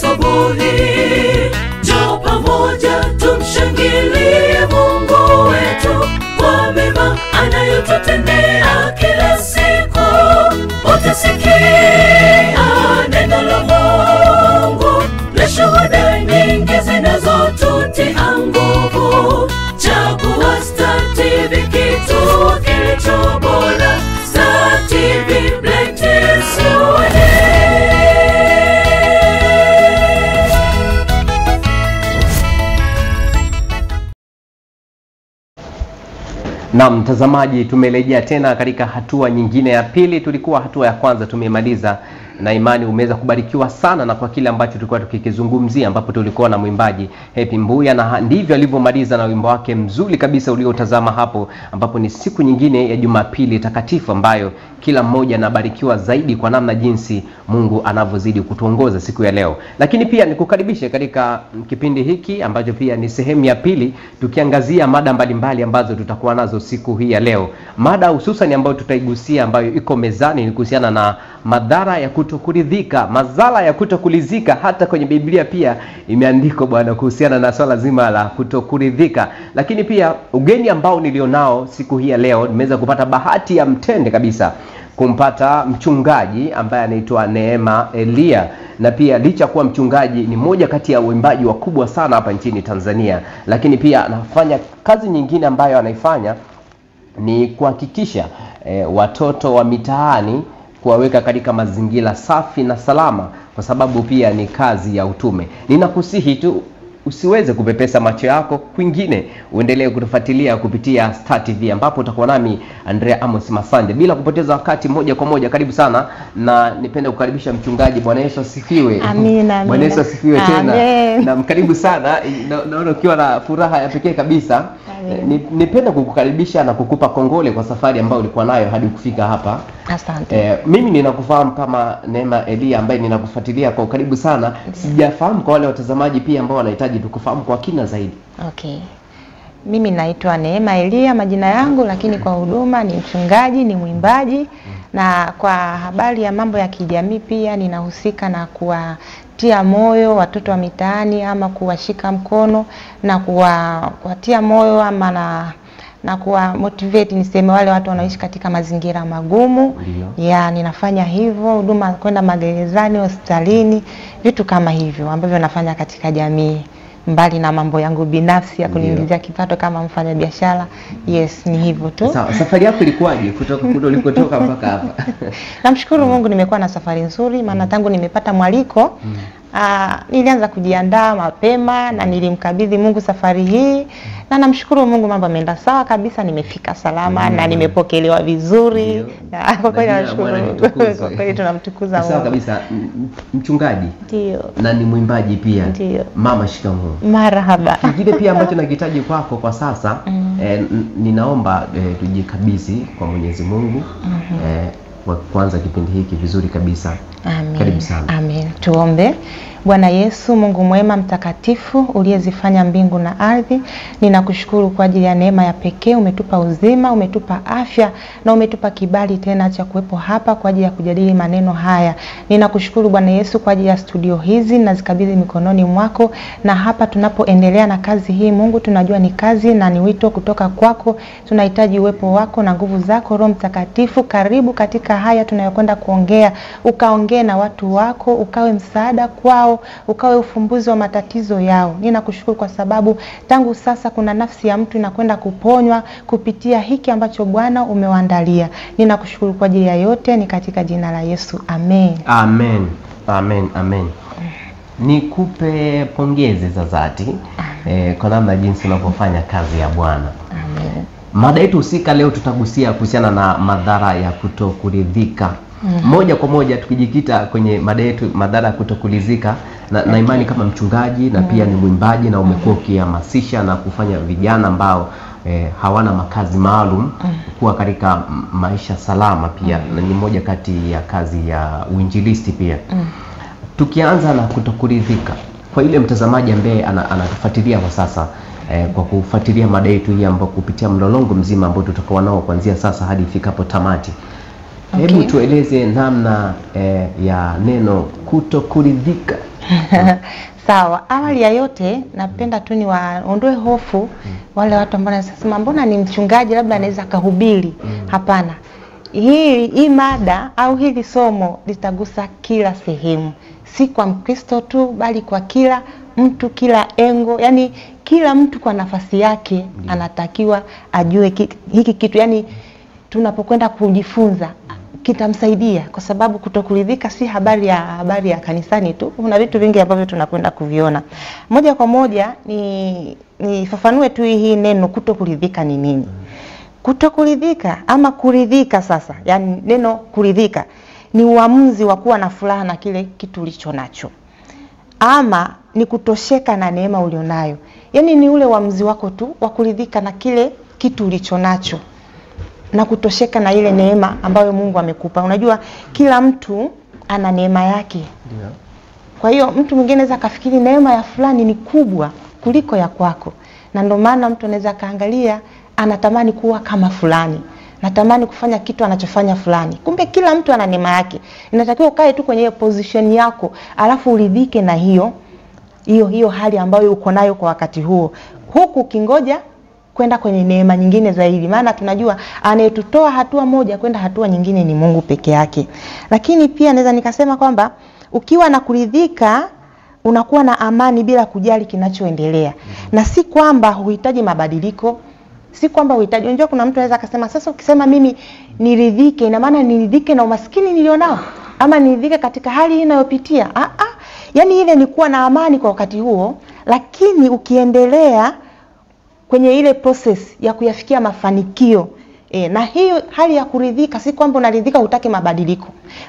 asubuhi. Njoo pamoja tumshangilie Mungu wetu kwa mema anayotutendea kila siku. Utasikia neno la Mungu na shuhuda nyingi zinazotutia nguvu. Chagua Star TV, kituo kilicho bora. Star TV blesses your day. Na mtazamaji, tumerejea tena katika hatua nyingine ya pili. Tulikuwa hatua ya kwanza tumemaliza, na imani umeweza kubarikiwa sana na kwa kile ambacho tulikuwa tukikizungumzia, ambapo tulikuwa na mwimbaji Happy Mbuya, na ndivyo alivyomaliza na wimbo wake mzuri kabisa uliotazama hapo, ambapo ni siku nyingine ya Jumapili takatifu ambayo kila mmoja anabarikiwa zaidi kwa namna jinsi Mungu anavyozidi kutuongoza siku ya leo. Lakini pia nikukaribishe katika kipindi hiki ambacho pia ni sehemu ya pili, tukiangazia mada mbalimbali ambazo tutakuwa nazo siku hii ya leo. Mada hususan ambayo tutaigusia, ambayo iko mezani, ni kuhusiana na madhara ya kutokuridhika, mazala ya kutokulizika. Hata kwenye Biblia pia imeandikwa bwana kuhusiana na swala zima la kutokuridhika. Lakini pia ugeni ambao nilionao siku hii ya leo, nimeweza kupata bahati ya mtende kabisa kumpata mchungaji ambaye anaitwa Neema Elia, na pia licha kuwa mchungaji ni moja kati ya waimbaji wakubwa sana hapa nchini Tanzania, lakini pia anafanya kazi nyingine ambayo anaifanya ni kuhakikisha watoto wa mitaani kuwaweka katika mazingira safi na salama, kwa sababu pia ni kazi ya utume. Ninakusihi tu usiweze kupepesa macho yako kwingine, uendelee kutufuatilia kupitia Star TV, ambapo utakuwa nami Andrea Amos Masande. Bila kupoteza wakati, moja kwa moja karibu sana, na nipende kukaribisha mchungaji. Bwana Yesu asifiwe. Amina. Bwana Yesu asifiwe tena. Amen. Na karibu sana, naona ukiwa na furaha ya pekee kabisa. Nipende kukukaribisha na kukupa kongole kwa safari ambayo ulikuwa nayo hadi kufika hapa. Asante. Mimi ninakufahamu kama Neema Elia ambaye ninakufuatilia kwa karibu sana. Sijafahamu kwa wale watazamaji pia ambao wanahitaji tukufahamu kwa kina zaidi. Okay. Mimi naitwa Neema Elia majina yangu, lakini kwa huduma ni mchungaji, ni mwimbaji, na kwa habari ya mambo ya kijamii pia ninahusika na kuwatia moyo watoto wa mitaani, ama kuwashika mkono na kuwatia moyo, ama na kuwa motivate niseme wale watu wanaishi katika mazingira magumu. Ya ninafanya hivyo, huduma kwenda magerezani, hospitalini, vitu kama hivyo ambavyo nafanya katika jamii, mbali na mambo yangu binafsi ya kuniingizia kipato kama mfanya biashara. Yes, ni hivyo tu. Sawa, safari yako ilikuwaje kutoka kule ulikotoka mpaka hapa? Namshukuru Mungu, nimekuwa na safari nzuri, maana tangu nimepata mwaliko nilianza kujiandaa mapema na nilimkabidhi Mungu safari hii, na namshukuru Mungu mambo yameenda sawa kabisa, nimefika salama na nimepokelewa vizuri. Kwa kweli nashukuru. Kwa kweli tunamtukuza Mungu. Sawa kabisa. Mchungaji ndio na ni mwimbaji pia. Ndio. Mama shikamoo. Marhaba. Kile pia ambacho nakihitaji kwako kwa sasa, ninaomba tujikabidhi kwa Mwenyezi Mungu kwa kwanza kipindi hiki vizuri kabisa. Amen. Karibu sana. Amen. Tuombe. Bwana Yesu, Mungu mwema mtakatifu, uliyezifanya mbingu na ardhi, ninakushukuru kwa ajili ya neema ya pekee. Umetupa uzima, umetupa afya, na umetupa kibali tena cha kuwepo hapa kwa ajili ya kujadili maneno haya. Ninakushukuru Bwana Yesu kwa ajili ya studio hizi, na zikabidhi mikononi mwako, na hapa tunapoendelea na kazi hii Mungu, tunajua ni kazi na ni wito kutoka kwako. Tunahitaji uwepo wako na nguvu zako. Roho Mtakatifu, karibu katika haya tunayokwenda kuongea, ukaongee na watu wako, ukawe msaada kwao, ukawe ufumbuzi wa matatizo yao. Ninakushukuru kwa sababu tangu sasa kuna nafsi ya mtu inakwenda kuponywa kupitia hiki ambacho Bwana umewaandalia. Ninakushukuru kwa ajili ya yote, ni katika jina la Yesu. Amen. Amen. Amen. Amen. Nikupe pongezi za dhati kwa namna jinsi unavyofanya kazi ya Bwana. Amen. Mada yetu husika leo tutagusia kuhusiana na madhara ya kutokuridhika. Moja kwa moja tukijikita kwenye mada yetu, madhara ya kutokulizika, na imani kama mchungaji na pia ni mwimbaji, na umekuwa ukihamasisha na kufanya vijana ambao hawana makazi maalum kuwa katika maisha salama pia, na ni moja kati ya kazi ya uinjilisti pia. Tukianza na kutokuridhika, kwa ile mtazamaji ambaye anatufuatilia kwa sasa, kwa kufuatilia mada yetu hii ambayo kupitia mlolongo mzima ambao tutakuwa nao kuanzia sasa hadi ifikapo tamati. Hebu tueleze namna ya neno kutokuridhika Sawa, awali ya yote napenda tu ni waondoe hofu wale watu ambao wanasema mbona ni mchungaji labda anaweza kahubiri. Hapana. Hii mada au hili somo litagusa kila sehemu. Si kwa Mkristo tu bali kwa kila mtu, kila engo, yani kila mtu kwa nafasi yake anatakiwa ajue hiki kitu. Yani tunapokwenda kujifunza kitamsaidia, kwa sababu kutokuridhika si habari ya kanisani tu. Kuna vitu vingi ambavyo tunakwenda kuviona. Moja kwa moja nifafanue tu hii neno kutokuridhika ni nini. Kutokuridhika ama kuridhika sasa, yani neno kuridhika ni uamuzi wa kuwa na furaha na kile kitu ulicho nacho, ama ni kutosheka na neema ulionayo. Yani ni ule uamuzi wako tu wa kuridhika na kile kitu ulicho nacho na kutosheka na ile neema ambayo Mungu amekupa. Unajua kila mtu ana neema yake. Yeah. Kwa hiyo mtu mwingine anaweza kafikiri neema ya fulani ni kubwa kuliko ya kwako. Na ndio maana mtu anaweza kaangalia anatamani kuwa kama fulani, natamani kufanya kitu anachofanya fulani. Kumbe kila mtu ana neema yake. Inatakiwa ukae tu kwenye position yako, alafu uridhike na hiyo hali ambayo uko nayo kwa wakati huo, huku kingoja kwenda kwenye neema nyingine zaidi. Maana tunajua anayetutoa hatua moja kwenda hatua nyingine ni Mungu peke yake. Lakini pia naweza nikasema kwamba ukiwa na kuridhika unakuwa na amani bila kujali kinachoendelea. Na si kwamba huhitaji mabadiliko, si kwamba huhitaji. Unajua kuna mtu anaweza akasema sasa ukisema mimi niridhike ina maana niridhike na umaskini nilionao ama niridhike katika hali hii ninayopitia. Yani ile ni kuwa na amani kwa wakati huo, lakini ukiendelea kwenye ile process ya kuyafikia mafanikio. Na hiyo hali ya kuridhika si kwamba unaridhika hutaki mabadiliko.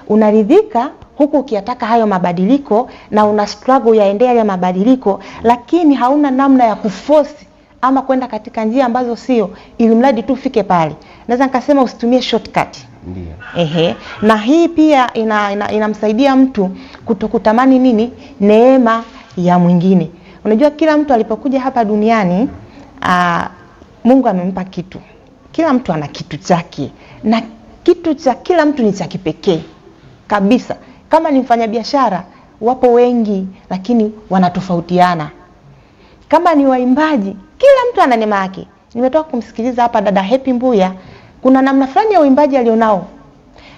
Unaridhika huku ukiyataka hayo mabadiliko na una struggle yaendea ya mabadiliko, lakini hauna namna ya kuforce ama kwenda katika njia ambazo sio, ili mradi tu ufike pale. Naweza nikasema usitumie shortcut. Ndiyo. Na hii pia inamsaidia mtu kutokutamani nini? Neema ya mwingine. Unajua kila mtu alipokuja hapa duniani Mungu amempa kitu. Kila mtu ana kitu chake. Na kitu cha kila mtu ni cha kipekee kabisa. Kama ni mfanyabiashara, wapo wengi lakini wanatofautiana. Kama ni waimbaji, kila mtu ana neema yake. Nimetoka kumsikiliza hapa dada Happy Mbuya, kuna namna fulani ya uimbaji alionao.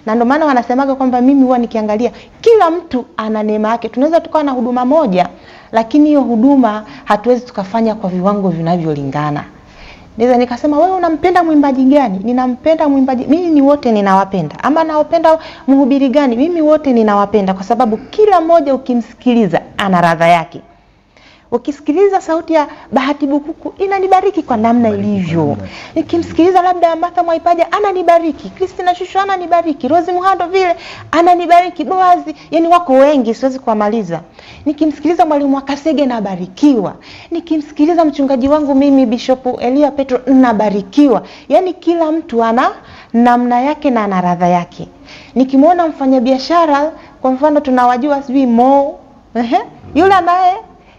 Na ndio maana wanasemaga kwamba mimi huwa nikiangalia kila mtu ana neema yake. Tunaweza tukawa na huduma moja, lakini hiyo huduma hatuwezi tukafanya kwa viwango vinavyolingana. Naweza nikasema wewe unampenda mwimbaji gani? Ninampenda mwimbaji, mimi ni wote ninawapenda. Ama naopenda mhubiri gani? Mimi wote ninawapenda, kwa sababu kila mmoja ukimsikiliza ana radha yake. Ukisikiliza sauti ya Bahati Bukuku inanibariki kwa namna ilivyo. Nikimsikiliza labda Martha Mwaipaja ananibariki, Christina Shusho ananibariki, Rose Muhando vile ananibariki, Boazi, yani wako wengi siwezi kuamaliza. Nikimsikiliza Mwalimu Wakasege nabarikiwa. Nikimsikiliza mchungaji wangu mimi Bishop Elia Petro nabarikiwa. Yani kila mtu ana namna yake na ana radha yake. Nikimwona mfanyabiashara kwa mfano tunawajua sijui Mo, yule naye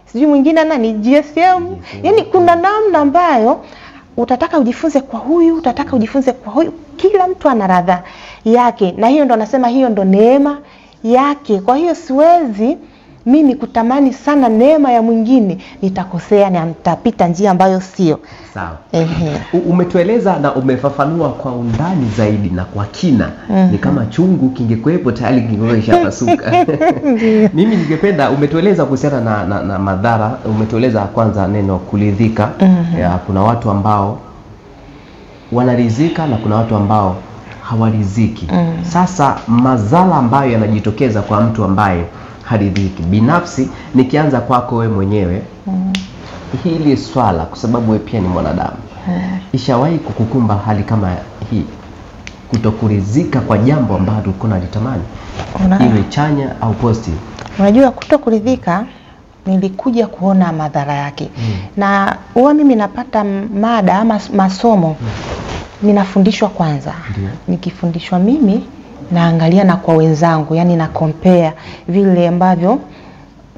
sijui mwingine nani GSM. Yani kuna namna ambayo utataka ujifunze kwa huyu, utataka ujifunze kwa huyu. Kila mtu ana radha yake, na hiyo ndo nasema hiyo ndo neema yake. Kwa hiyo siwezi mimi kutamani sana neema ya mwingine, nitakosea na nitapita njia ambayo sio. Sawa. Umetueleza na umefafanua kwa undani zaidi na kwa kina. Ni kama chungu kingekuepo tayari kingeshapasuka. Mimi ningependa umetueleza kuhusiana na madhara. Umetueleza kwanza neno kuridhika. Kuna watu ambao wanaridhika na kuna watu ambao hawaridhiki. Sasa madhara ambayo yanajitokeza kwa mtu ambaye haridhiki. Binafsi nikianza kwako wewe mwenyewe, hili swala kwa sababu wewe pia ni mwanadamu. Ishawahi kukukumba hali kama hii? Kutokuridhika kwa jambo ambalo ulikuwa unalitamani, iwe chanya au positive? Unajua kutokuridhika nilikuja kuona madhara yake. Na huwa mimi napata mada ama masomo ninafundishwa kwanza. Nikifundishwa mimi naangalia na kwa wenzangu, yani na compare vile ambavyo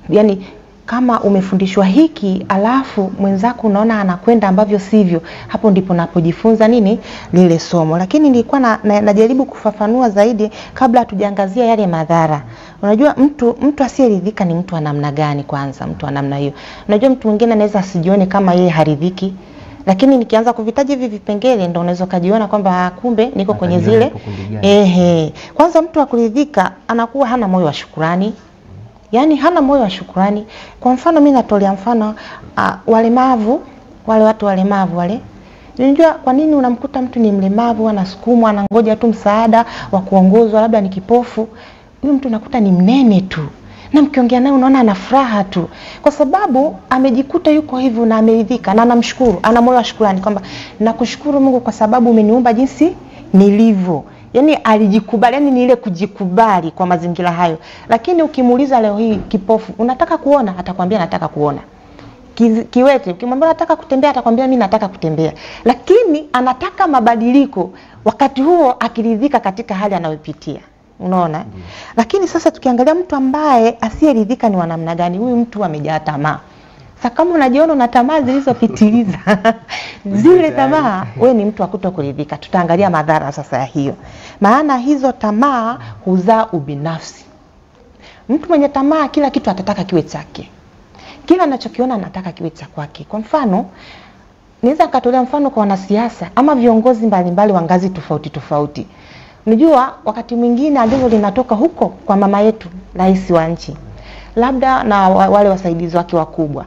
yani kama umefundishwa hiki alafu mwenzako unaona anakwenda ambavyo sivyo, hapo ndipo napojifunza nini lile somo. Lakini nilikuwa najaribu kufafanua zaidi kabla hatujaangazia yale madhara. Unajua mtu asiyeridhika ni mtu wa namna gani kwanza? Mtu wa namna hiyo, unajua mtu mwingine anaweza asijione kama yeye haridhiki, lakini nikianza kuvitaji hivi vipengele ndio unaweza kujiona kwamba kumbe niko kwenye zile Kwanza mtu wa kuridhika anakuwa hana moyo wa shukrani. Yaani hana moyo wa shukrani. Kwa mfano mimi natolea mfano walemavu, wale watu walemavu wale. Unajua kwa nini unamkuta mtu ni mlemavu anasukumwa anangoja tu msaada wa kuongozwa, labda ni kipofu. Huyu mtu unakuta ni mnene tu. Na mkiongea naye unaona ana furaha tu. Kwa sababu amejikuta yuko hivyo na ameridhika na anamshukuru, ana moyo wa shukrani kwamba nakushukuru Mungu kwa sababu umeniumba jinsi nilivyo. Yaani alijikubali, yani ni ile kujikubali kwa mazingira hayo. Lakini ukimuuliza leo hii kipofu, unataka kuona? Atakwambia nataka kuona. Kiwete, ukimwambia nataka kutembea, atakwambia mimi nataka kutembea. Lakini anataka mabadiliko wakati huo akiridhika katika hali anayopitia. Unaona? Lakini sasa tukiangalia mtu ambaye asiyeridhika ni wa namna gani? Huyu mtu amejaa tamaa. Sasa kama unajiona una tamaa zilizopitiliza zile tamaa, wewe ni mtu wa kutokuridhika. Tutaangalia madhara sasa ya hiyo. Maana hizo tamaa huzaa ubinafsi. Mtu mwenye tamaa kila kitu atataka kiwe chake. Kila anachokiona anataka kiwe cha kwake. Kwa mfano, naweza nikatolea mfano kwa wanasiasa ama viongozi mbalimbali wa ngazi tofauti tofauti. Unajua wakati mwingine agizo linatoka huko kwa mama yetu, rais wa nchi. Labda na wale wasaidizi wake wakubwa.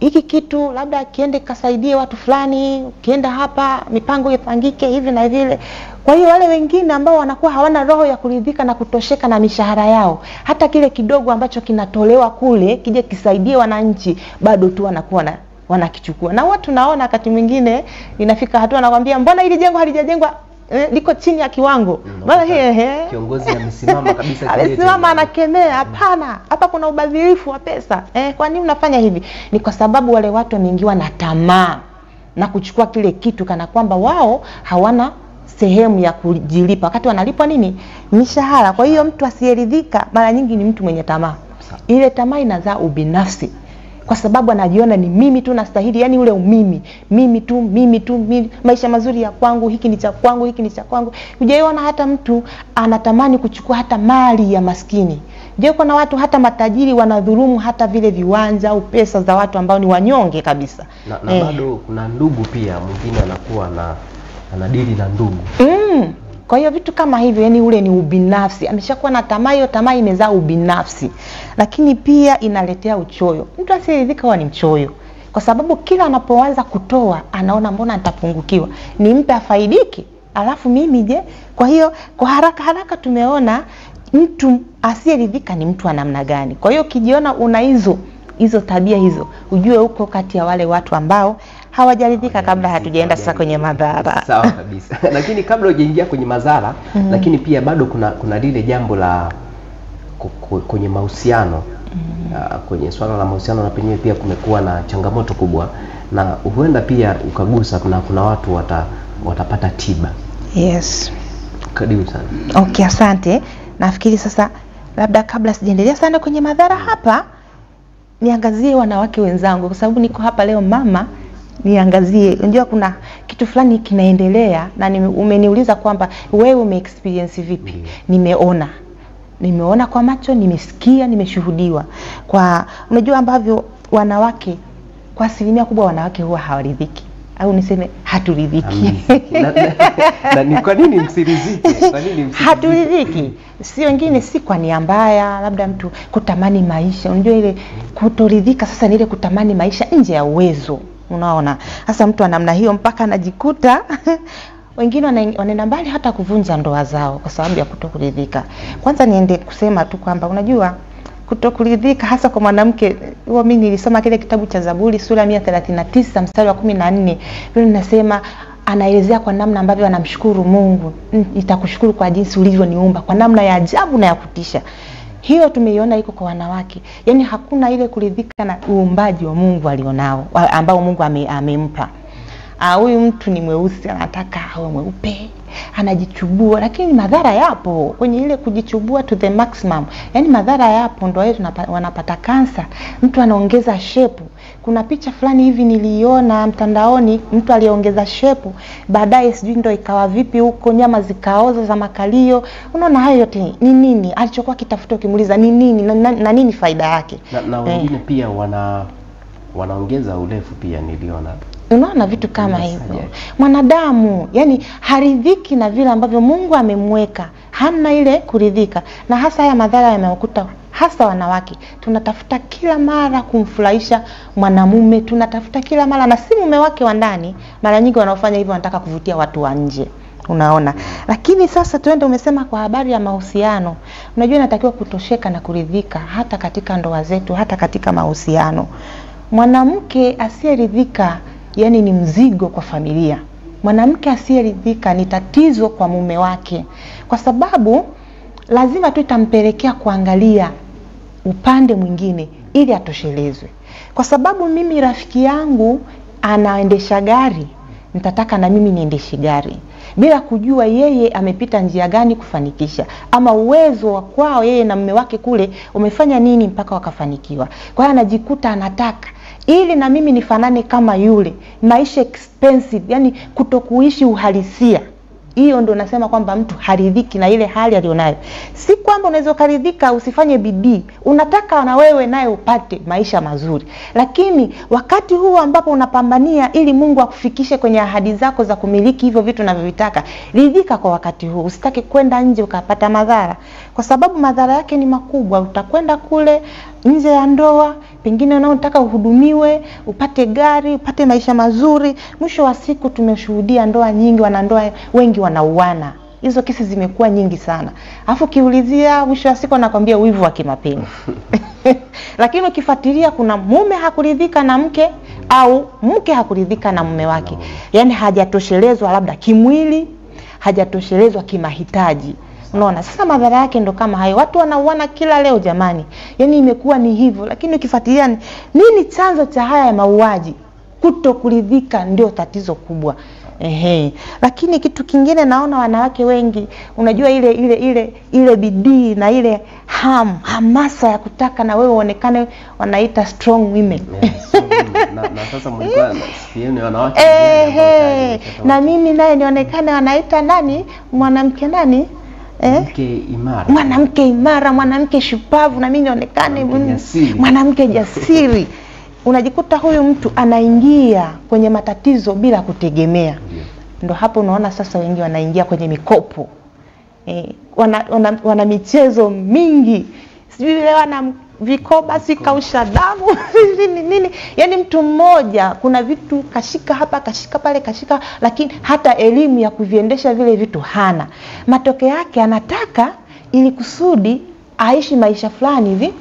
Hiki kitu labda kiende kasaidie watu fulani, kienda hapa mipango ipangike hivi na vile. Kwa hiyo wale wengine ambao wanakuwa hawana roho ya kuridhika na kutosheka na mishahara yao, hata kile kidogo ambacho kinatolewa kule kije kisaidie wananchi, bado tu wanakuwa wanakichukua. Na watu naona wakati mwingine inafika hatua anakuambia mbona hili jengo halijajengwa liko chini ya kiwango. Bala kiongozi amesimama kabisa kile. Amesimama anakemea, hapana, hapa kuna ubadhirifu wa pesa. Kwa nini unafanya hivi? Ni kwa sababu wale watu wameingiwa na tamaa na kuchukua kile kitu kana kwamba wao hawana sehemu ya kujilipa wakati wanalipwa nini? Mishahara. Kwa hiyo mtu asiyeridhika mara nyingi ni mtu mwenye tamaa. Ile tamaa inazaa ubinafsi. Kwa sababu anajiona ni mimi tu nastahili, yani ule umimi, mimi tu, maisha mazuri ya kwangu, hiki ni cha kwangu, hiki ni cha kwangu. Hujaiona hata mtu anatamani kuchukua hata mali ya maskini. Je, kuna watu hata matajiri wanadhulumu hata vile viwanja au pesa za watu ambao ni wanyonge kabisa. Na bado kuna ndugu pia, mwingine anakuwa anadili na ndugu. Kwa hiyo vitu kama hivyo, yani ule ni ubinafsi. Ameshakuwa na tamaa, hiyo tamaa imezaa ubinafsi. Lakini pia inaletea uchoyo. Mtu asiyeridhika huwa ni mchoyo. Kwa sababu kila anapoanza kutoa, anaona mbona nitapungukiwa. Nimpe afaidiki, alafu mimi je? Kwa hiyo kwa haraka tumeona mtu asiyeridhika ni mtu wa namna gani. Kwa hiyo ukijiona una hizo tabia hizo, ujue uko kati ya wale watu ambao hawajaridhika kabla hatujaenda sasa kwenye madhara. Sawa kabisa. Lakini kabla hujaingia kwenye madhara, lakini pia bado kuna lile jambo la kwenye mahusiano. Kwenye swala la mahusiano na penyewe pia kumekuwa na changamoto kubwa, na huenda pia ukagusa kuna watu watapata tiba. Yes. Karibu sana. Okay, asante. Nafikiri sasa labda kabla sijaendelea sana kwenye madhara hapa, niangazie wanawake wenzangu kwa sababu niko hapa leo mama, niangazie. Unajua kuna kitu fulani kinaendelea na umeniuliza kwamba wewe umeexperience vipi? Nimeona kwa macho, nimesikia, nimeshuhudiwa. Kwa unajua ambavyo wanawake kwa asilimia kubwa wanawake huwa hawaridhiki au niseme haturidhiki. Na ni kwa nini msiridhiki? Kwa nini msiridhiki? Haturidhiki. Si wengine si kwa nia mbaya, labda mtu kutamani maisha. Unajua ile kutoridhika sasa ni ile kutamani maisha nje ya uwezo. Unaona? Sasa mtu ana namna hiyo mpaka anajikuta wengine wanaenda mbali hata kuvunja ndoa zao kwa sababu ya kutokuridhika. Kwanza niende kusema tu kwamba unajua kutokuridhika hasa kwa mwanamke, mimi nilisoma kile kitabu cha Zaburi sura 139 mstari wa 14. Vile ninasema anaelezea kwa namna ambavyo anamshukuru Mungu. Nitakushukuru kwa jinsi ulivyoniumba kwa namna ya ajabu na ya kutisha. Hiyo tumeiona iko kwa wanawake. Yaani hakuna ile kuridhika na uumbaji wa Mungu alionao ambao Mungu amempa. Huyu mtu ni mweusi anataka awe mweupe. anajichubua, lakini madhara yapo kwenye ile kujichubua to the maximum. Yani madhara yapo, ndio wao wanapata kansa, mtu anaongeza shepu. Kuna picha fulani hivi niliona mtandaoni, mtu aliongeza shepu, baadaye sijui ndio ikawa vipi huko, nyama zikaoza za makalio. Unaona hayo yote ni nini? Alichokuwa kitafuta ukimuuliza ni nini na nini faida yake. Na wengine pia wanaongeza urefu pia niliona. Unaona vitu kama hivyo. Mwanadamu yani haridhiki na vile ambavyo Mungu amemweka. Hana ile kuridhika. Na hasa haya madhara yamekuta hasa wanawake. Tunatafuta kila mara kumfurahisha mwanamume, tunatafuta kila mara, na si mume wake wa ndani. Mara nyingi wanaofanya hivyo wanataka kuvutia watu wa nje. Unaona. Lakini sasa tuende, umesema kwa habari ya mahusiano. Unajua inatakiwa kutosheka na kuridhika hata katika ndoa zetu, hata katika mahusiano. Mwanamke asiyeridhika yani ni mzigo kwa familia. Mwanamke asiyeridhika ni tatizo kwa mume wake, kwa sababu lazima tu itampelekea kuangalia upande mwingine ili atoshelezwe. Kwa sababu mimi rafiki yangu anaendesha gari, nitataka na mimi niendeshe gari, bila kujua yeye amepita njia gani kufanikisha, ama uwezo wa kwao yeye na mume wake kule umefanya nini mpaka wakafanikiwa. Kwa hiyo anajikuta anataka ili na mimi nifanane kama yule. Maisha expensive, yani kutokuishi uhalisia. Hiyo ndio nasema kwamba mtu haridhiki na ile hali alionayo. Si kwamba unaweza kuridhika usifanye bidii. Unataka na wewe naye upate maisha mazuri. Lakini wakati huu ambapo unapambania ili Mungu akufikishe kwenye ahadi zako za kumiliki hivyo vitu unavyovitaka, ridhika kwa wakati huu. Usitaki kwenda nje ukapata madhara, kwa sababu madhara yake ni makubwa. Utakwenda kule nje ya ndoa, pengine unataka uhudumiwe, upate gari, upate maisha mazuri. Mwisho wa siku tumeshuhudia ndoa nyingi, wanandoa wengi wanauana. Hizo kesi zimekuwa nyingi sana. Alafu kiulizia mwisho wa siku anakuambia wivu wa kimapenzi. Lakini ukifuatilia kuna mume hakuridhika na mke, au mke hakuridhika na mume wake. Yani hajatoshelezwa labda kimwili, hajatoshelezwa kimahitaji. Unaona, sasa madhara yake ndo kama hayo. Watu wanauana kila leo jamani. Yani imekuwa ni hivyo. Lakini ukifuatilia nini chanzo cha haya ya mauaji? Kutokuridhika ndio tatizo kubwa. Lakini kitu kingine naona wanawake wengi, unajua ile bidii na ile hamasa ya kutaka na wewe uonekane, wanaita strong women. Na sasa mlikuwa sieni wanawake na mimi naye nionekane, wanaita nani? Mwanamke nani? Mwanamke imara, mwanamke shupavu, na mimi nionekane mwanamke jasiri. Unajikuta huyu mtu anaingia kwenye matatizo bila kutegemea. Ndio hapo unaona sasa wengi wanaingia kwenye mikopo. Wana michezo mingi. Sijui leo wana vikoba, si kausha damu nini. Yani mtu mmoja kuna vitu kashika hapa, kashika pale, kashika, lakini hata elimu ya kuviendesha vile vitu hana. Matokeo yake anataka ili kusudi aishi maisha fulani hivi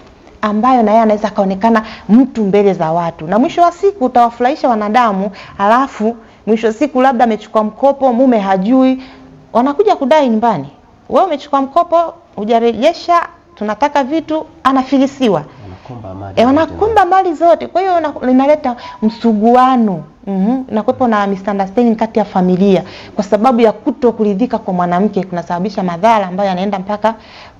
ambayo na yeye anaweza kaonekana mtu mbele za watu. Na mwisho wa siku utawafurahisha wanadamu, alafu mwisho wa siku labda amechukua mkopo, mume hajui, wanakuja kudai nyumbani. Wewe umechukua mkopo, hujarejesha, tunataka vitu, anafilisiwa. Wanakumba mali zote. Kwa hiyo linaleta msuguano. Inakuwepo na misunderstanding kati ya familia, kwa sababu ya kutokuridhika kwa mwanamke kunasababisha madhara ambayo yanaenda mpaka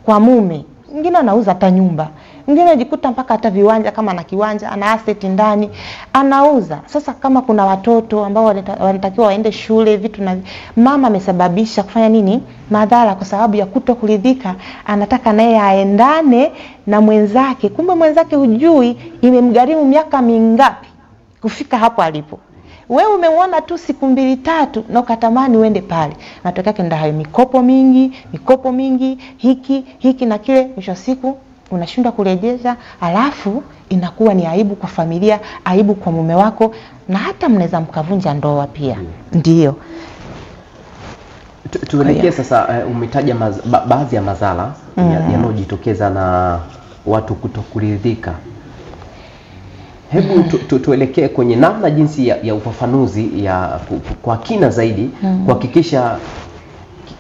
kwa mume. Mwingine anauza hata nyumba. Mwingine anajikuta mpaka hata viwanja, kama ana kiwanja, ana asset ndani, anauza. Sasa kama kuna watoto ambao wanatakiwa waende shule, vitu na mama amesababisha kufanya nini? Madhara, kwa sababu ya kutokuridhika, anataka naye aendane na mwenzake. Kumbe mwenzake hujui imemgharimu miaka mingapi kufika hapo alipo. Wewe umeona tu siku 2-3 na ukatamani uende pale. Matokeo yake ndio hayo, mikopo mingi, hiki na kile. Mwisho siku unashindwa kurejesha, alafu inakuwa ni aibu kwa familia, aibu kwa mume wako, na hata mnaweza mkavunja ndoa pia. Ndio. Tuelekee sasa, umetaja baadhi ya madhara yanayojitokeza na watu kutokuridhika. Hebu tuelekee kwenye namna jinsi ya ufafanuzi ya kwa kina zaidi, kuhakikisha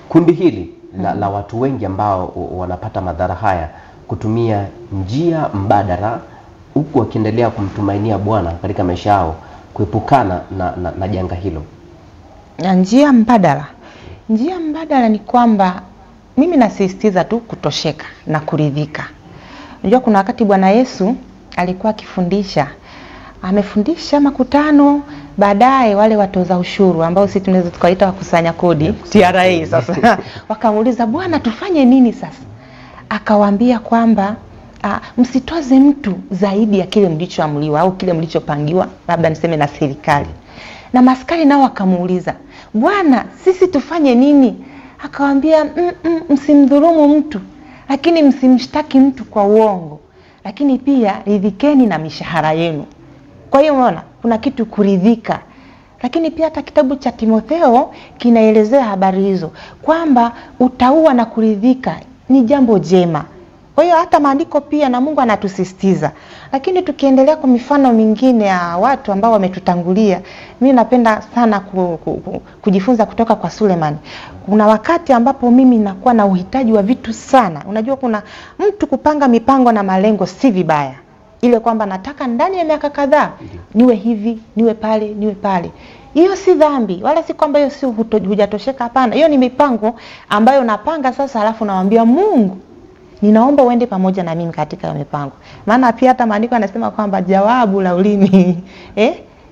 kundi hili la watu wengi ambao wanapata madhara haya kutumia njia mbadala, huku wakiendelea kumtumainia Bwana katika maisha yao, kuepukana na janga hilo. Njia mbadala. Njia mbadala ni kwamba mimi nasisitiza tu kutosheka na kuridhika. Unajua kuna wakati Bwana Yesu alikuwa akifundisha, amefundisha makutano, baadaye wale watoza ushuru ambao sisi tunaweza tukaita wakusanya kodi, TRA sasa wakamuuliza, Bwana tufanye nini sasa? Akawaambia kwamba msitoze mtu zaidi ya kile mlichoamriwa au kile mlichopangiwa, labda niseme na serikali. Na maskari nao wakamuuliza, Bwana sisi tufanye nini? Akawaambia msimdhulumu mtu, lakini msimshtaki mtu kwa uongo, lakini pia ridhikeni na mishahara yenu. Kwa hiyo unaona kuna kitu kuridhika. Lakini pia hata kitabu cha Timotheo kinaelezea habari hizo kwamba utaua na kuridhika ni jambo jema. Kwa hiyo hata maandiko pia na Mungu anatusisitiza. Lakini tukiendelea kwa mifano mingine ya watu ambao wametutangulia, mimi napenda sana kujifunza kutoka kwa Suleiman. Kuna wakati ambapo mimi nakuwa na uhitaji wa vitu sana. Unajua kuna mtu kupanga mipango na malengo si vibaya. Ile kwamba nataka ndani ya miaka kadhaa niwe hivi, niwe pale. Hiyo si dhambi, wala si kwamba hiyo si hujatosheka, hapana. Hiyo ni mipango ambayo napanga sasa, alafu nawaambia Mungu, ninaomba uende pamoja na mimi katika hiyo mipango. Maana pia hata maandiko yanasema kwamba jawabu la ulimi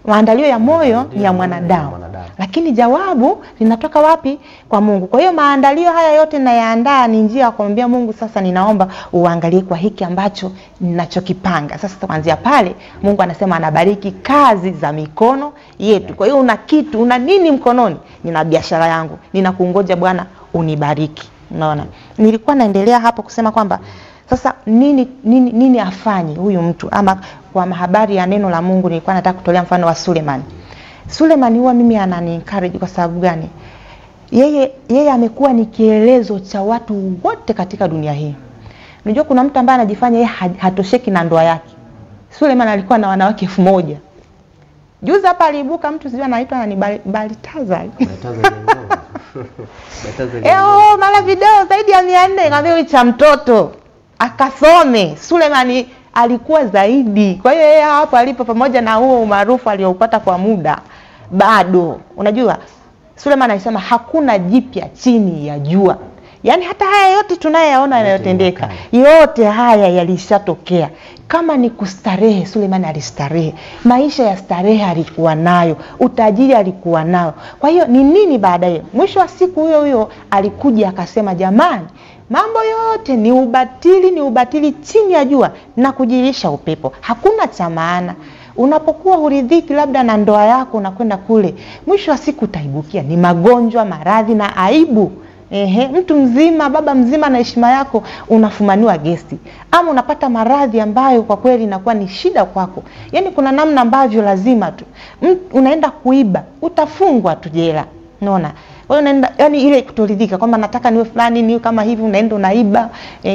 maandalio ya moyo ni ya mwanadamu. Lakini jawabu linatoka wapi? Kwa Mungu. Kwa hiyo maandalio haya yote nayaandaa ni njia ya kumwambia Mungu, sasa ninaomba uangalie kwa hiki ambacho ninachokipanga. Sasa kuanzia pale Mungu anasema anabariki kazi za mikono yetu. Kwa hiyo una nini mkononi? Nina biashara yangu. Ninakungoja Bwana unibariki. Unaona? Nilikuwa naendelea hapo kusema kwamba sasa nini afanye huyu mtu, ama kwa habari ya neno la Mungu nilikuwa nataka kutolea mfano wa Suleiman. Suleiman huwa mimi anani encourage kwa sababu gani? Yeye amekuwa ni kielezo cha watu wote katika dunia hii. Unajua kuna mtu ambaye anajifanya yeye hatosheki na ndoa yake. Suleiman alikuwa na wanawake 1000. Juzi hapa aliibuka mtu sijui anaitwa ni Baltazar. Mara video zaidi ya 400 ngambia cha mtoto akasome. Suleiman alikuwa zaidi. Kwa hiyo yeye hapo alipo, pamoja na huo umaarufu aliyoupata kwa muda, bado unajua Suleiman alisema hakuna jipya chini ya jua. Yaani hata haya yote tunayoyaona yanayotendeka, yote haya yalishatokea. Kama ni kustarehe, Suleiman alistarehe. Maisha ya starehe alikuwa nayo, utajiri alikuwa nao. Kwa hiyo ni nini baadaye? Mwisho wa siku huyo alikuja akasema, jamani, mambo yote ni ubatili chini ya jua na kujirisha upepo. Hakuna cha maana. Unapokuwa huridhiki labda na ndoa yako, unakwenda kule, mwisho wa siku utaibukia ni magonjwa, maradhi na aibu. Mtu mzima, baba mzima na heshima yako unafumaniwa gesti, ama unapata maradhi ambayo kwa kweli inakuwa ni shida kwako. Yaani kuna namna ambavyo lazima tu unaenda kuiba, utafungwa tu jela. Unaona? Kwa hiyo unaenda, yani ile kutoridhika kwamba nataka niwe fulani, niwe kama hivi, unaenda unaiba,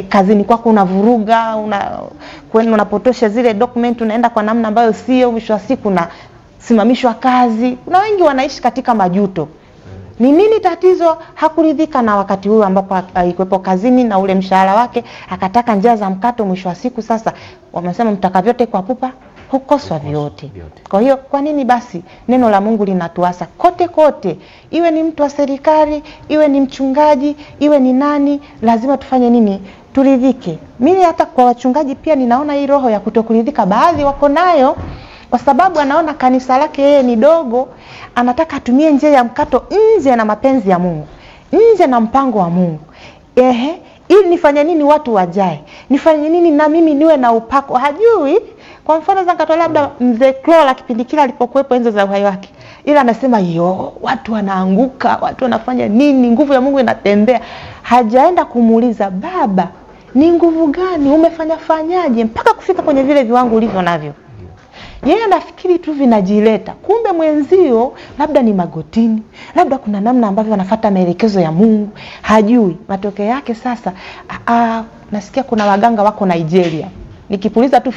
kazini kwako unavuruga, unapotosha zile document, unaenda kwa namna ambayo sio, mwisho wa siku unasimamishwa kazi. Kuna wengi wanaishi katika majuto. Ni nini tatizo? Hakuridhika na wakati huo ambapo alikuwepo kazini na ule mshahara wake, akataka njia za mkato. Mwisho wa siku sasa wamesema mtakavyote kwa pupa hukoswa vyote. Kwa hiyo kwa nini basi neno la Mungu linatuasa kote, iwe ni mtu wa serikali, iwe ni mchungaji, iwe ni nani, lazima tufanye nini? Turidhike. Mimi hata kwa wachungaji pia ninaona hii roho ya kutokuridhika baadhi wako nayo, kwa sababu anaona kanisa lake yeye ni dogo, anataka atumie njia ya mkato nje na mapenzi ya Mungu, nje na mpango wa Mungu. Ili nifanye nini watu wajae? Nifanye nini na mimi niwe na upako? Hajui. Kwa mfano zakatolea labda mzee Klola kipindi kile alipokuwepo enzo za uhai wake. Ila anasema watu wanaanguka, watu wanafanya nini, nguvu ya Mungu inatembea. Hajaenda kumuuliza, baba, ni nguvu gani umefanyaje mpaka kufika kwenye vile viwango ulivyo navyo? Yeye anafikiri tu vinajileta. Kumbe mwenzio labda ni magotini, labda kuna namna ambavyo anafuata maelekezo ya Mungu, hajui. Matokeo yake sasa nasikia kuna waganga wako Nigeria, nikipuliza tu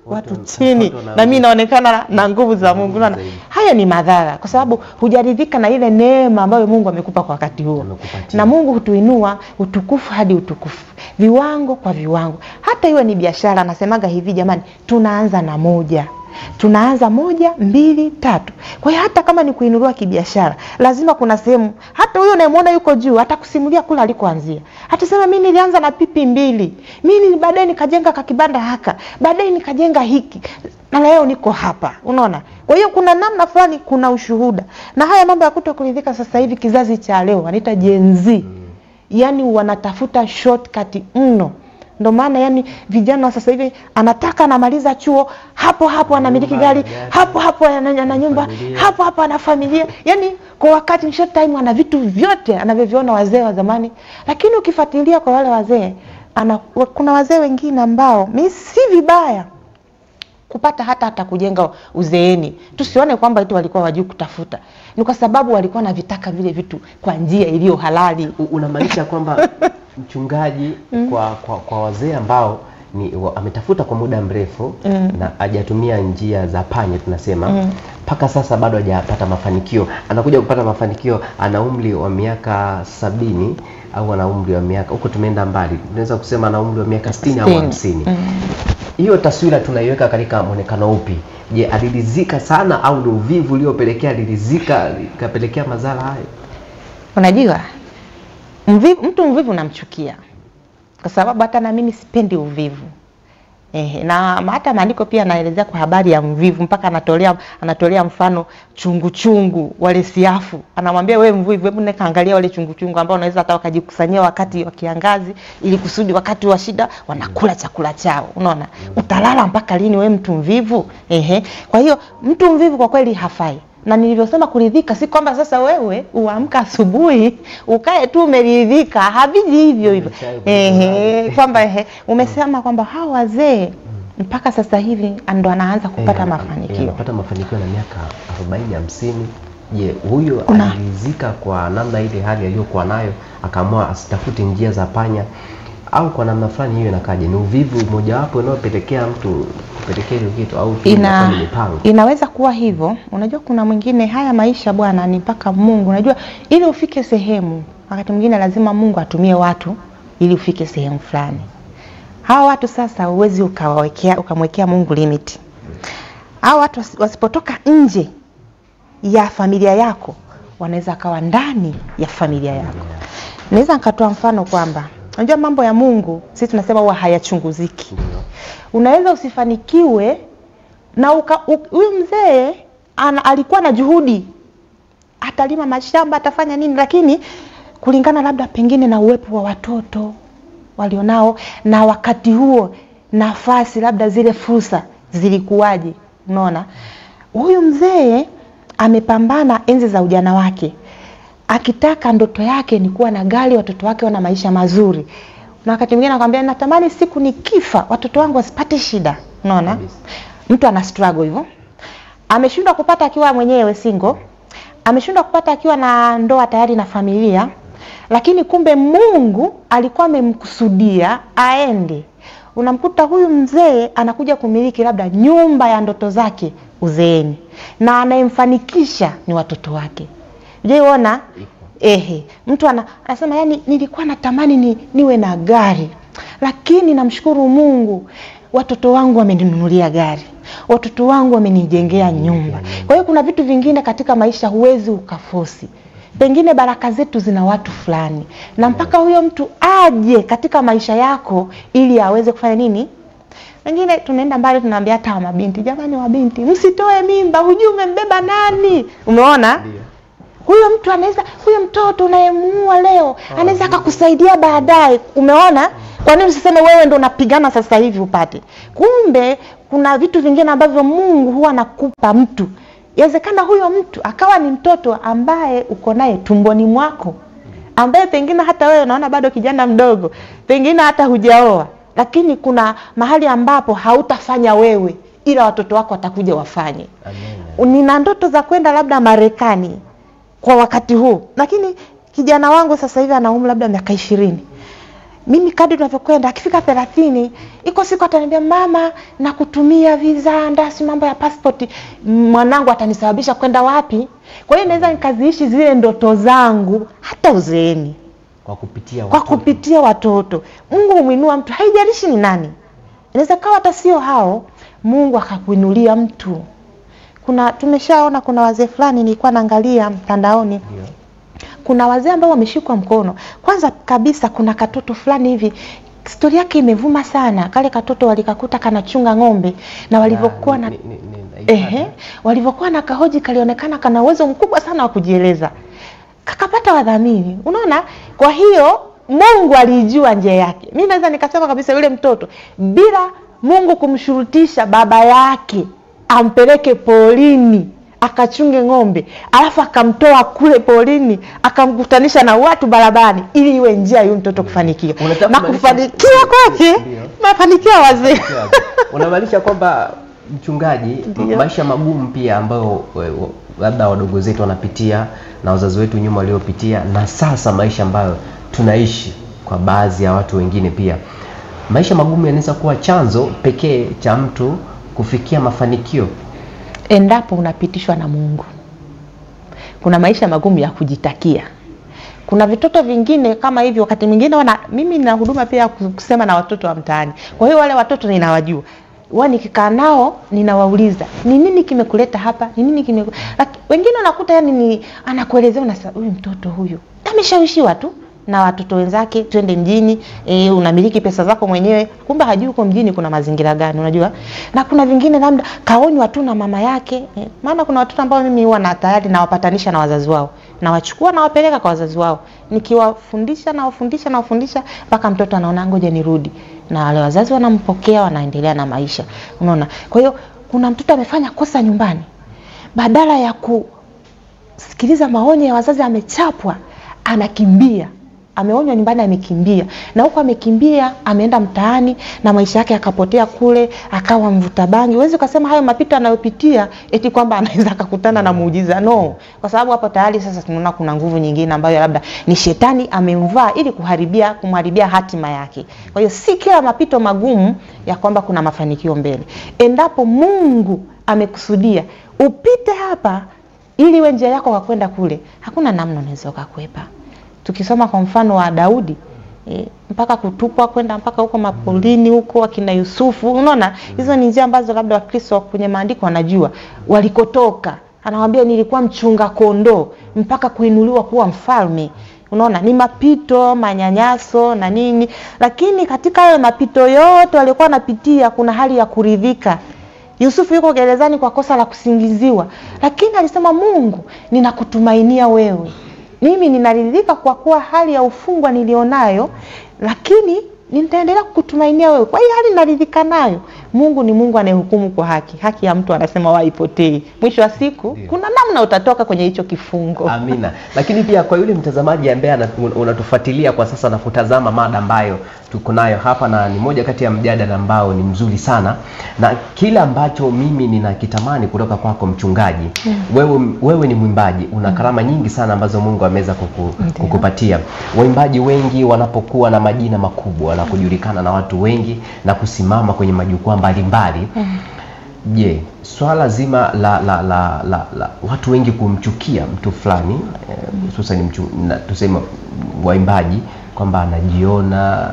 watu chini na mimi naonekana na nguvu za Mungu. Unaona? Haya ni madhara, kwa sababu hujaridhika na ile neema ambayo Mungu amekupa kwa wakati huo. Na Mungu hutuinua utukufu hadi utukufu, viwango kwa viwango. Hata iwe ni biashara, nasemaga hivi jamani, tunaanza na moja. tunaanza 1, 2, 3. Kwa hiyo hata kama ni kuinuliwa kibiashara, lazima kuna sehemu, hata huyo unayemwona yuko juu atakusimulia kule alikoanzia. Atasema mimi nilianza na pipi 2, mimi baadaye nikajenga kakibanda haka, baadaye nikajenga hiki, na leo niko hapa. Unaona? Kwa hiyo kuna namna fulani, kuna ushuhuda. Na haya mambo ya kutokuridhika sasa hivi kizazi cha leo wanaita Gen Z. Yani wanatafuta shortcut mno. Ndio maana yani vijana sasa hivi anataka anamaliza chuo, hapo anamiliki gari, hapo ana nyumba, hapo ana familia. Yani kwa wakati short time ana vitu vyote anavyoviona wazee wa zamani. Lakini ukifuatilia kwa wale wazee, kuna wazee wengine ambao mimi si vibaya kupata hata kujenga uzeeni. Tusione kwamba eti walikuwa wajui kutafuta. Ni kwa sababu walikuwa na vitaka vile vitu kwa njia iliyo halali. Unamaanisha kwamba mchungaji kwa wazee ambao ametafuta kwa muda mrefu na hajatumia njia za panya tunasema, mpaka sasa bado hajapata mafanikio. Anakuja kupata mafanikio ana umri wa miaka 70 au ana umri wa miaka, huko tumeenda mbali, tunaweza kusema ana umri wa miaka 60 au 50. Hiyo taswira tunaiweka katika muonekano upi? Je, aliridhika sana au ni uvivu uliopelekea aliridhika ikapelekea madhara hayo? Unajua, mtu mvivu namchukia. Kwa sababu hata na mimi sipendi uvivu. Na hata maandiko pia naelezea kwa habari ya mvivu, mpaka anatolea mfano chungu wale siafu. Anamwambia wewe mvivu, hebu nenda kaangalia wale chungu ambao unaweza hata wakajikusanyia wakati wa kiangazi ili kusudi wakati wa shida wanakula chakula chao. Unaona? Utalala mpaka lini wewe mtu mvivu? Kwa hiyo mtu mvivu kwa kweli hafai. Na nilivyosema kuridhika si kwamba sasa wewe uamka asubuhi ukae tu umeridhika, haviji hivyo. Kwamba umesema kwamba hao wazee mpaka sasa hivi ndo anaanza kupata mafanikio. Anapata mafanikio na miaka 40 50. Je, huyo aliridhika kwa namna ile hali aliyokuwa nayo akaamua asitafute njia za panya, au kwa namna fulani hiyo inakaje? Ni uvivu moja wapo unaopelekea mtu kupelekea hiyo kitu, au inaweza kuwa hivyo. Unajua kuna mwingine, haya maisha bwana ni mpaka Mungu. Unajua ili ufike sehemu, wakati mwingine lazima Mungu atumie watu ili ufike sehemu fulani. Hawa watu sasa uwezi ukamwekea Mungu limit. Hawa watu wasipotoka nje ya familia yako, wanaweza kawa ndani ya familia yako. Naweza nikatoa mfano kwamba unajua mambo ya Mungu sisi tunasema huwa hayachunguziki. Unaweza usifanikiwe na huyu mzee alikuwa na juhudi, atalima mashamba, atafanya nini, lakini kulingana labda pengine na uwepo wa watoto walionao na wakati huo nafasi labda zile fursa zilikuwaje. Unaona? Huyu mzee amepambana enzi za ujana wake, akitaka ndoto yake ni kuwa na gari, watoto wake wana maisha mazuri. Na wakati mwingine anakuambia natamani siku nikifa watoto wangu wasipate shida. Unaona? Mtu ana struggle hivyo. Ameshindwa kupata akiwa mwenyewe single, ameshindwa kupata akiwa na ndoa tayari na familia, lakini kumbe Mungu alikuwa amemkusudia aende. Unamkuta huyu mzee anakuja kumiliki labda nyumba ya ndoto zake uzeeni, na anayemfanikisha ni watoto wake. Je, unaona? Mtu anasema yani nilikuwa natamani niwe na gari, lakini namshukuru Mungu watoto wangu wameninunulia gari, watoto wangu wamenijengea nyumba. Kwa hiyo kuna vitu vingine katika maisha huwezi ukafosi. Pengine baraka zetu zina watu fulani, na mpaka huyo mtu aje katika maisha yako ili aweze kufanya nini? Wengine tunaenda mbali, tunaambia hata mabinti, jamani wabinti msitoe mimba, hujui umembeba nani. Umeona? Huyo mtu anaweza, huyo mtoto unayemuua leo anaweza akakusaidia baadaye. Umeona? Kwa nini usiseme wewe ndo unapigana sasa hivi upate? Kumbe kuna vitu vingine ambavyo Mungu huwa anakupa mtu. Inawezekana huyo mtu akawa ni mtoto ambaye uko naye tumboni mwako, ambaye pengine hata wewe unaona bado kijana mdogo, pengine hata hujaoa, lakini kuna mahali ambapo hautafanya wewe ila watoto wako watakuja wafanye. Nina ndoto za kwenda labda Marekani kwa wakati huu, lakini kijana wangu sasa hivi ana umri labda miaka 20. Mimi kadri tunavyokwenda akifika 30, iko siku ataniambia mama na kutumia visa ndasi mambo ya passport, mwanangu atanisababisha kwenda wapi? Kwa hiyo naweza nikaziishi zile ndoto zangu hata uzeeni kwa kupitia watoto. Mungu humwinua mtu, haijalishi ni nani. Inaweza kawa hata sio hao, Mungu akakuinulia mtu. Tumeshaona kuna wazee fulani nilikuwa naangalia mtandaoni. Kuna wazee ambao wameshikwa mkono. Kwanza kabisa kuna katoto fulani hivi, story yake imevuma sana. Kale katoto walikakuta kanachunga ng'ombe na walivyokuwa na walivyokuwa na kahoji kalionekana kana uwezo mkubwa sana wa kujieleza. Kakapata wadhamini. Unaona? Kwa hiyo Mungu alijua njia yake. Mimi naweza nikasema kabisa yule mtoto bila Mungu kumshurutisha baba yake ampeleke polini akachunge ng'ombe, alafu akamtoa kule polini akamkutanisha na watu barabarani ili iwe njia yule mtoto kufanikiwa. Na kufanikiwa kwake mafanikio wazee. Unamaanisha kwamba mchungaji, maisha magumu pia ambayo labda wadogo zetu wanapitia na wazazi wetu nyuma waliopitia, na sasa maisha ambayo tunaishi kwa baadhi ya watu wengine pia, maisha magumu yanaweza kuwa chanzo pekee cha mtu kufikia mafanikio endapo unapitishwa na Mungu. Kuna maisha magumu ya kujitakia. Kuna vitoto vingine kama hivi, wakati mwingine mimi nina huduma pia kusema na watoto wa mtaani. Kwa hiyo wale watoto ninawajua. Nikikaa nao ninawauliza, ni nini kimekuleta hapa? Ni nini wengine unakuta yani anakuelezea huyu mtoto huyu ameshawishiwa tu na watoto wenzake, twende mjini, unamiliki pesa zako mwenyewe, kumbe hajui uko mjini kuna mazingira gani, unajua. Na kuna vingine labda kaonywa tu na mama yake. Maana kuna watoto ambao mimi huwa na tayari nawapatanisha na wazazi wao, na wachukua na wapeleka kwa wazazi wao, nikiwafundisha na wafundisha mpaka mtoto anaona ngoja nirudi, na wale wazazi wanampokea, wanaendelea na maisha, unaona. Kwa hiyo kuna mtoto amefanya kosa nyumbani, badala ya kusikiliza maonyo ya wazazi amechapwa, anakimbia. Ameonywa nyumbani, amekimbia. Na huko amekimbia, ameenda mtaani na maisha yake yakapotea kule, akawa mvuta bangi. Huwezi kusema hayo mapito anayopitia eti kwamba anaweza kukutana na muujiza. No. Kwa sababu hapo tayari sasa tunaona kuna nguvu nyingine ambayo labda ni shetani amemvaa ili kumharibia hatima yake. Kwa hiyo si kila mapito magumu ya kwamba kuna mafanikio mbele. Endapo Mungu amekusudia upite hapa ili iwe njia yako kwa kwenda kule, hakuna namna unaweza kukwepa. Tukisoma kwa mfano wa Daudi, mpaka kutupwa kwenda mpaka huko mapolini huko akina Yusufu, unaona hizo ni njia ambazo labda Wakristo kwenye maandiko wanajua walikotoka. Anawaambia nilikuwa mchunga kondoo mpaka kuinuliwa kuwa mfalme. Unaona ni mapito, manyanyaso na nini, lakini katika hayo mapito yote walikuwa wanapitia kuna hali ya kuridhika. Yusufu yuko gerezani kwa kosa la kusingiziwa, lakini alisema Mungu, ninakutumainia wewe. Mimi ninaridhika kwa kuwa hali ya ufungwa nilionayo, lakini nitaendelea kukutumainia wewe. Kwa hiyo hali ninaridhika nayo. Mungu ni Mungu anayehukumu kwa haki. Haki ya mtu anasema haipotei. Mwisho wa siku kuna namna utatoka kwenye hicho kifungo. Amina. Lakini pia kwa yule mtazamaji ambaye unatufuatilia kwa sasa na kutazama mada ambayo tuko nayo hapa, na ni moja kati ya mjadala ambao ni mzuri sana, na kila ambacho mimi ninakitamani kutoka kwako mchungaji, wewe ni mwimbaji, una karama nyingi sana ambazo Mungu ameweza kukupatia. Waimbaji wengi wanapokuwa na majina makubwa na kujulikana na watu wengi na kusimama kwenye majukwaa mbalimbali, je, swala zima la watu wengi kumchukia mtu fulani, hususan tuseme waimbaji, kwamba anajiona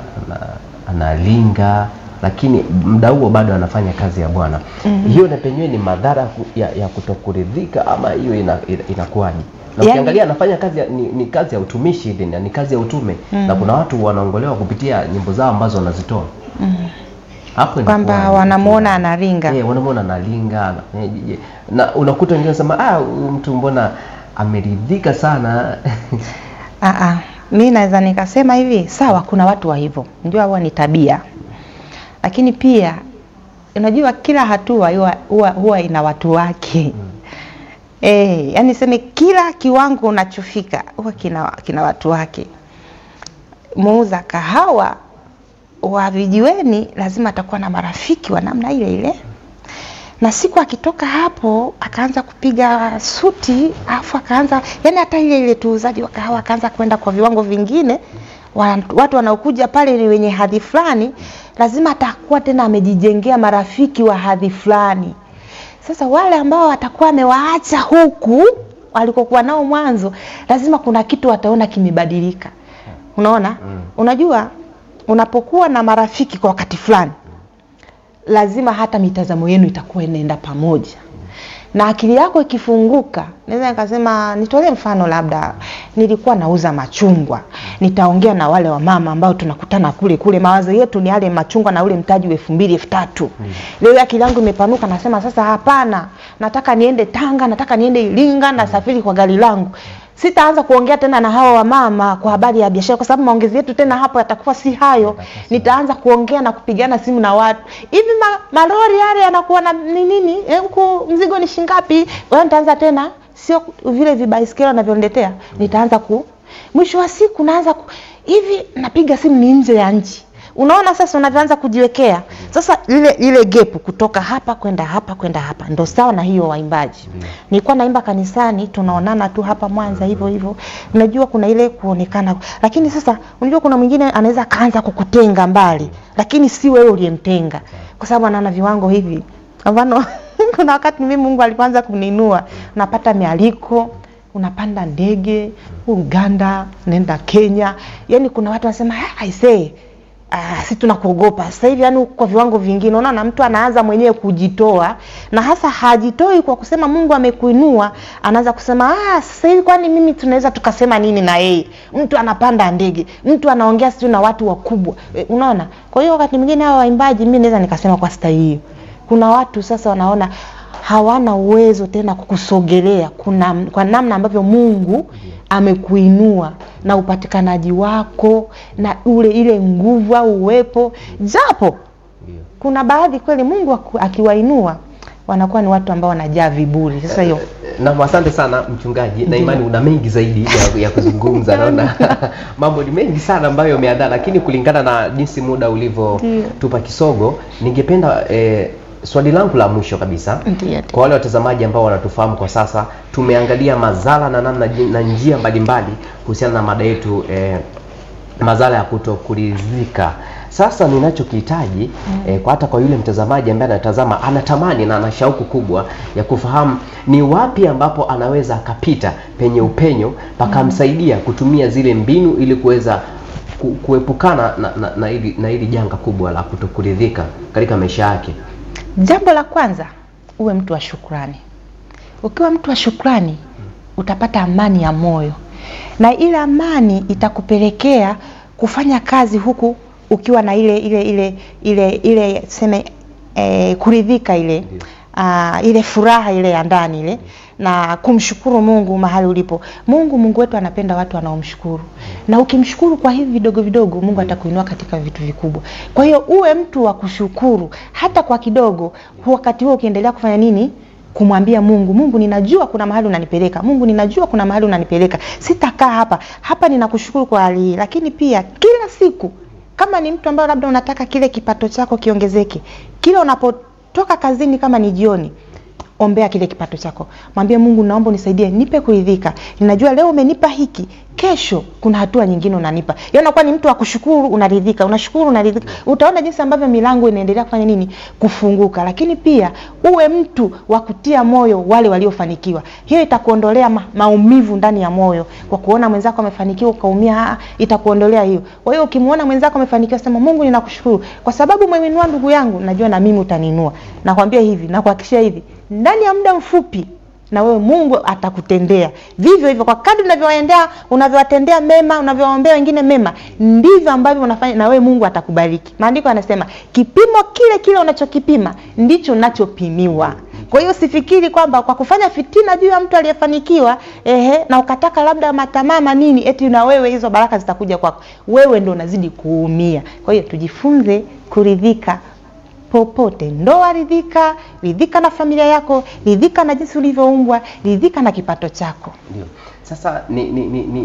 analinga, lakini muda huo bado anafanya kazi ya Bwana. Hiyo na penyewe ni madhara ya kutokuridhika, ama hiyo inakuwaje? Na ukiangalia anafanya kazi ni kazi ya utumishi, ni kazi ya utume, na kuna watu wanaongolewa kupitia nyimbo zao ambazo wanazitoa. Hapo kwamba wanamuona analinga. Wanamuona analinga. Na unakuta wengine wanasema mtu mbona ameridhika sana. Mimi naweza nikasema hivi, sawa kuna watu wa hivyo. Unajua huwa ni tabia. Lakini pia unajua kila hatua huwa ina watu wake. Yani sema kila kiwango unachofika huwa kina watu wake. Muuza kahawa wa vijiweni lazima atakuwa na marafiki wa namna ile ile. Na siku akitoka hapo akaanza kupiga suti, afu akaanza yani hata ile tuuzaji wa kahawa akaanza kwenda kwa viwango vingine. Watu wanaokuja pale ni wenye hadhi fulani, lazima atakuwa tena amejijengea marafiki wa hadhi fulani. Sasa wale ambao watakuwa amewaacha huku walikokuwa nao mwanzo, lazima kuna kitu wataona kimebadilika. Unaona? Unajua unapokuwa na marafiki kwa wakati fulani, lazima hata mitazamo yenu itakuwa inaenda pamoja. Na akili yako ikifunguka, naweza nikasema, nitolee mfano, labda nilikuwa nauza machungwa. Nitaongea na wale wa mama ambao tunakutana kule, mawazo yetu ni yale machungwa na ule mtaji wa 2000 3000. Leo akili yangu imepanuka, nasema sasa hapana, nataka niende Tanga, nataka niende Iringa, na safiri kwa gari langu. Sitaanza kuongea tena na hawa wa mama kwa habari ya biashara, kwa sababu maongezi yetu tena hapo yatakuwa si hayo. Nitaanza kuongea na kupigana simu na watu. Hivi malori yale yanakuwa na nini? Huko mzigo ni shingapi? Wewe nitaanza tena, sio vile vibaisikeli wanavyoletea. Nitaanza mwisho wa siku naanza hivi napiga simu ni nje ya nchi. Unaona sasa unavyoanza kujiwekea. Sasa ile gap kutoka hapa kwenda hapa ndio sawa na hiyo waimbaji. Nilikuwa naimba kanisani, tunaonana tu hapa Mwanza hivyo. Unajua kuna ile kuonekana. Lakini sasa unajua kuna mwingine anaweza kaanza kukutenga mbali, lakini si wewe uliyemtenga. Kwa sababu anaona viwango hivi. Mfano kuna wakati mimi Mungu alipoanza kuninua, napata mialiko, unapanda ndege Uganda, nenda Kenya. Yaani kuna watu wanasema I say si tunakuogopa. Sasa hivi yani kwa viwango vingine unaona mtu anaanza mwenyewe kujitoa, na hasa hajitoi kwa kusema Mungu amekuinua, anaanza kusema sasa hivi kwani mimi tunaweza tukasema nini na yeye. Mtu anapanda ndege, mtu anaongea sio na watu wakubwa. Unaona? Kwa hiyo wakati mwingine hao waimbaji mimi naweza nikasema kwa staili hiyo. Kuna watu sasa wanaona hawana uwezo tena kukusogelea kwa namna ambavyo Mungu amekuinua na upatikanaji wako na ile nguvu au uwepo. Japo kuna baadhi kweli Mungu akiwainua wanakuwa ni watu ambao wanajaa viburi. Sasa hiyo na asante sana mchungaji, na imani una mengi zaidi ya kuzungumza. Naona mambo ni mengi sana ambayo umeandaa, lakini kulingana na jinsi muda ulivyo tupa kisogo, ningependa swali langu la mwisho kabisa, kwa wale watazamaji ambao wanatufahamu kwa sasa, tumeangalia madhara na namna na njia mbalimbali kuhusiana na mada yetu, madhara ya kutokuridhika. Sasa ninachokihitaji hata kwa yule mtazamaji ambaye anatazama, anatamani na ana shauku kubwa ya kufahamu ni wapi ambapo anaweza akapita penye upenyo pakamsaidia kutumia zile mbinu ili kuweza kuepukana na hili janga kubwa la kutokuridhika katika maisha yake. Jambo la kwanza, uwe mtu wa shukrani. Ukiwa mtu wa shukrani, utapata amani ya moyo. Na ile amani itakupelekea kufanya kazi huku ukiwa na ile sema kuridhika ile furaha ile ya ndani ile, na kumshukuru Mungu mahali ulipo. Mungu wetu anapenda watu wanaomshukuru. Na ukimshukuru kwa hivi vidogo vidogo, Mungu atakuinua katika vitu vikubwa. Kwa hiyo uwe mtu wa kushukuru hata kwa kidogo. Wakati huo ukiendelea kufanya nini? Kumwambia Mungu, ninajua kuna mahali unanipeleka. Mungu, ninajua kuna mahali unanipeleka. Sitakaa hapa ninakushukuru kwa hali hii. Lakini pia kila siku, kama ni mtu ambaye labda unataka kile kipato chako kiongezeke, kila unapotoka kazini kama ni jioni, ombea kile kipato chako. Mwambie Mungu, naomba unisaidie, nipe kuridhika. Ninajua leo umenipa hiki, kesho kuna hatua nyingine unanipa. Yeye anakuwa ni mtu wa kushukuru, unaridhika, unashukuru, unaridhika. Utaona jinsi ambavyo milango inaendelea kufanya nini? Kufunguka. Lakini pia uwe mtu wa kutia moyo wale waliofanikiwa. Hiyo itakuondolea maumivu ndani ya moyo. Kwa kuona mwenzako amefanikiwa ukaumia, itakuondolea hiyo. Kwa hiyo ukimuona mwenzako amefanikiwa, sema Mungu, ninakushukuru kwa sababu umeinua ndugu yangu, najua na mimi utaninua. Nakwambia hivi, na kuhakikishia hivi, ndani ya muda mfupi na wewe Mungu atakutendea. Vivyo hivyo, kwa kadri unavyowatendea mema, unavyoombea wengine mema, ndivyo ambavyo unafanya na wewe Mungu atakubariki. Maandiko yanasema kipimo kile unachokipima ndicho unachopimiwa. Kwa hiyo usifikiri kwamba kwa kufanya fitina juu ya mtu aliyefanikiwa na ukataka labda matamaa nini eti na wewe hizo baraka zitakuja kwako. Wewe ndio unazidi kuumia. Kwa hiyo tujifunze kuridhika popote. Ndoa ridhika na familia yako, ridhika na jinsi ulivyoumbwa, ridhika na kipato chako. Ndio. Sasa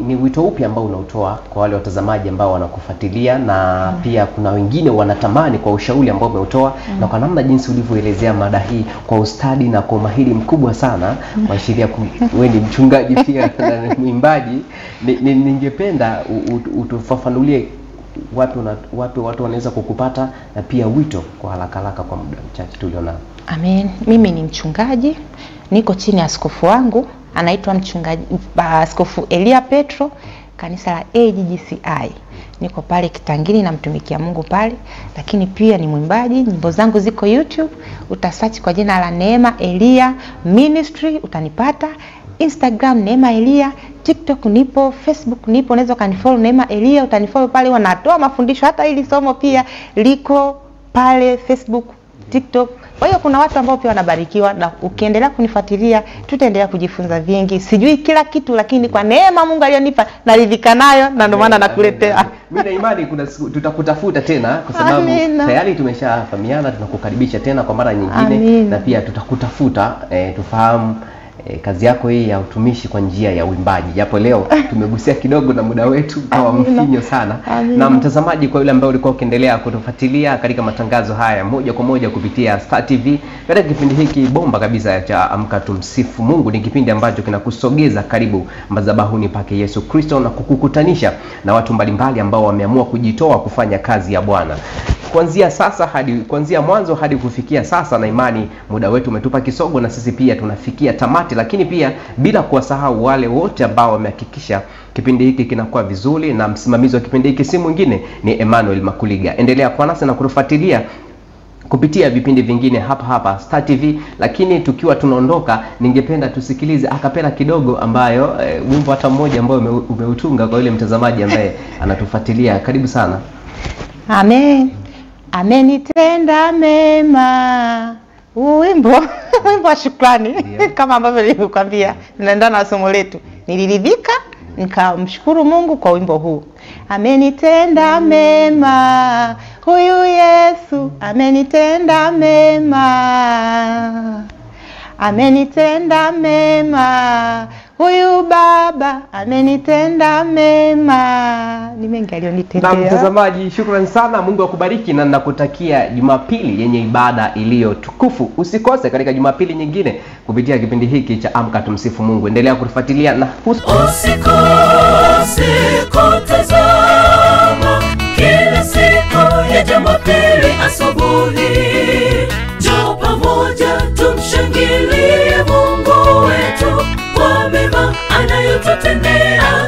ni wito upi ambao unautoa kwa wale watazamaji ambao wanakufuatilia, na pia kuna wengine wanatamani kwa ushauri ambao umeutoa na kwa namna jinsi ulivyoelezea mada hii kwa ustadi na kwa mahiri mkubwa sana, kuashiria wewe ni mchungaji pia na mwimbaji, ningependa utufafanulie watu wanaweza kukupata, na pia wito kwa haraka kwa muda mchache tulionao. Amen. Mimi ni mchungaji, niko chini ya askofu wangu, anaitwa mchungaji Askofu Elia Petro, kanisa la AGGCI. niko pale Kitangiri namtumikia Mungu pale, lakini pia ni mwimbaji. Nyimbo zangu ziko YouTube, utasearch kwa jina la Neema Elia Ministry utanipata. Instagram Neema Elia, TikTok nipo, Facebook nipo, unaweza kanifollow Neema Elia, utanifollow pale, wanatoa mafundisho. Hata hili somo pia liko pale Facebook, TikTok. Kwa hiyo kuna watu ambao pia wanabarikiwa, na ukiendelea kunifuatilia tutaendelea kujifunza vingi. Sijui kila kitu, lakini kwa neema Mungu aliyonipa naridhika nayo, na ndio maana nakuletea. Mimi na imani kuna tutakutafuta tena, kwa sababu tayari tumeshafahamiana. Tunakukaribisha tena kwa mara nyingine. Na pia tutakutafuta tufahamu kazi yako hii ya utumishi kwa njia ya uimbaji. Japo leo tumegusia kidogo na muda wetu kwa mfinyo sana. Na mtazamaji, kwa yule ambaye ulikuwa ukiendelea kutufuatilia katika matangazo haya moja kwa moja kupitia Star TV, katika kipindi hiki bomba kabisa cha Amka Tumsifu Mungu, ni kipindi ambacho kinakusogeza karibu madhabahuni pake Yesu Kristo na kukukutanisha na watu mbalimbali ambao wameamua kujitoa kufanya kazi ya Bwana. Kuanzia mwanzo hadi kufikia sasa, na imani muda wetu umetupa kisogo, na sisi pia tunafikia tamati, lakini pia bila kuwasahau wale wote ambao wamehakikisha kipindi hiki kinakuwa vizuri, na msimamizi wa kipindi hiki si mwingine ni Emmanuel Makuliga. Endelea kuwa nasi na kutufuatilia kupitia vipindi vingine hapa Star TV. Lakini tukiwa tunaondoka, ningependa tusikilize akapela kidogo ambayo wimbo hata mmoja ambao umeutunga kwa yule mtazamaji ambaye anatufuatilia. Karibu sana. Amen. Amenitenda mema. Wimbo wa shukrani. Kama ambavyo nilikwambia, tunaendana na somo letu. Niliridhika nikamshukuru Mungu kwa wimbo huu. Amenitenda mema huyu Yesu, amenitenda mema. Amenitenda mema huyu Baba, amenitenda mema. Ni mengi alionitendea. Na mtazamaji, shukrani sana. Mungu akubariki, na ninakutakia Jumapili yenye ibada iliyo tukufu. Usikose katika Jumapili nyingine kupitia kipindi hiki cha Amka Tumsifu Mungu. Endelea kutufuatilia na usikose kutazama kila siku ya Jumapili asubuhi. Njoo pamoja tumshangilie Mungu wetu kwa mema anayotutendea.